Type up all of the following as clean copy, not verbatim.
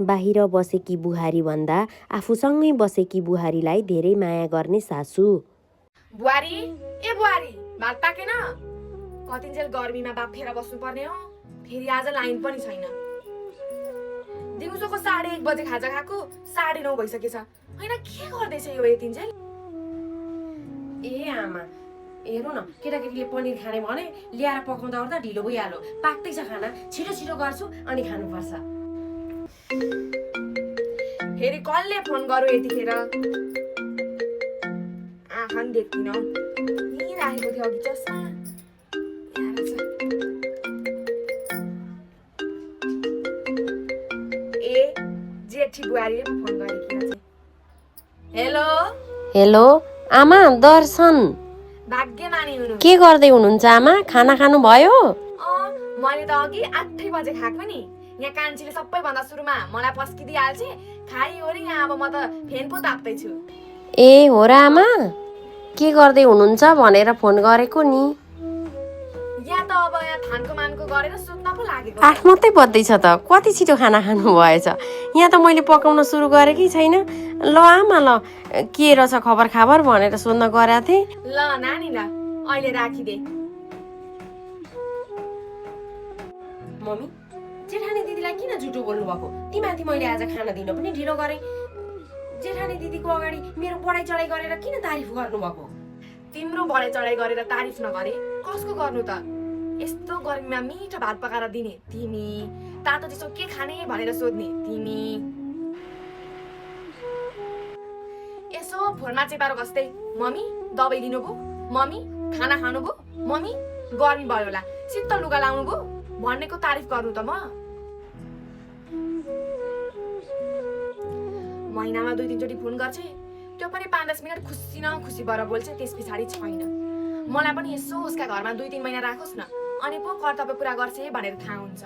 बाहिर बसेकी बुहारी भन्दा आफूसँगै बसेकी बुहारीलाई धेरै माया गर्ने सासू। बुहारी ए बुहारी भात पाकेन? कतिन्जेल गर्मीमा बाफ फेर बस्नुपर्ने हो। फेरि आज लाइन पनि छैन। दिउँसोको 1:30 बजे खाजा खाएको 9:30 भइसकेछ। हैन के गर्दैछ यो यतिन्जेल? ए आमा हेर्नु न, केटाकेटीले पनिर खाने भने ल्याएर पकाउँदा ओर्दा ढिलो भइहाल्यो। पाक्दैछ खाना, छिटो छिटो गर्छु अनि खानुपर्छ। फेरि कसले फोन गर्यो यतिखेर? आँखा नि देख्दिन। यहीँ राखेको थियो अघि चस्मा। ए जेठी बुहारीले फोन गरेकी रहेछ। हेलो हेलो आमा, दर्शन। भाग्यमानी हुनु। के गर्दै हुनुहुन्छ आमा? खाना खानु भयो? मैले त अघि 8 बजे खाएको नि। यहाँ कान्छीले सबैभन्दा सुरुमा मलाई पस्किदिइहाल्छ। खाइओरी यहाँ अब म त फेन पो ताप्दैछु। ए हो र आमा, के गर्दै हुनुहुन्छ भनेर फोन गरेको नि। यहाँ त अब यहाँ थानको मानको गरेर सुत्न पो लागेको। 8 मात्रै बज्दैछ त, कति छिटो खाना खानु भएछ। यहाँ त मैले पकाउन सुरु गरेकै छैन। ल आमा ल, के रहेछ खबर खाबर भनेर सोध्न गएको थिएँ। ल नानी ल, अहिले राखिदे। मम्मी, जेठानी दिदीलाई किन झुटो बोल्नु भएको? तीमाथि मैले आज खाना दिन पनि ढिलो गरेँ। जेठानी दिदीको अगाडि मेरो बढाइ चढाइ गरेर किन तारिफ गर्नु भएको? तिम्रो बढाइ चढाइ गरेर तारिफ नगरे कसको गर्नु त? यस्तो गर्मीमा मिठो भात पकाएर दिने तिमी, तातो चिसो के खाने भनेर सोध्ने तिमी। यसो फोनमा चेपारो कस्तै, मम्मी दबाई लिनुभयो, मम्मी खाना खानुभयो, मम्मी गर्मी भयो होला शीतल लुगा लाउनु भयो भन्नेको तारिफ गर्नु त म? महिनामा 2-3 चोटि फोन गर्छ, त्यो पनि 5-10 मिनट खुसी न खुसी भएर बोल्छ, त्यस पछाडि छैन। मलाई पनि यसो उसका घरमा 2-3 महिना राखोस् न, अनि पो कर्तव्य पुरा गर्छ भनेर थाहा हुन्छ।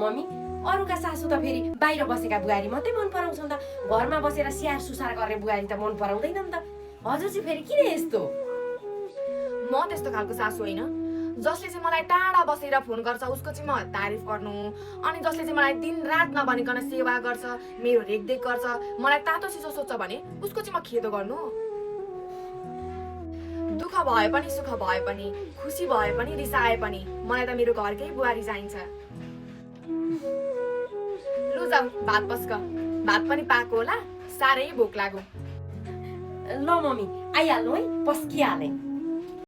मम्मी, अरूका सासू त फेरि बाहिर बसेका बुहारी मात्रै मन पराउँछन् त, घरमा बसेर स्याहार सुसार गर्ने बुहारी त मन पराउँदैन नि त। हजुर चाहिँ फेरि किन यस्तो? म त्यस्तो खालको सासू होइन। जसले चाहिँ मलाई टाढा बसेर फोन गर्छ उसको चाहिँ म तारिफ गर्नु, अनि जसले चाहिँ मलाई दिन रात नभनिकन सेवा गर्छ, मेरो रेखदेख गर्छ, मलाई तातो चिसो सोध्छ भने उसको चाहिँ म खेदो गर्नु? दुःख भए पनि सुख भए पनि, खुसी भए पनि रिसाए पनि मलाई त मेरो घरकै बुहारी चाहिन्छ। लु जाऊ भात पस्क, भात पनि पाएको होला, साह्रै भोक लाग्यो। ल मम्मी आइहाल्नु है, पस्किहालेँ।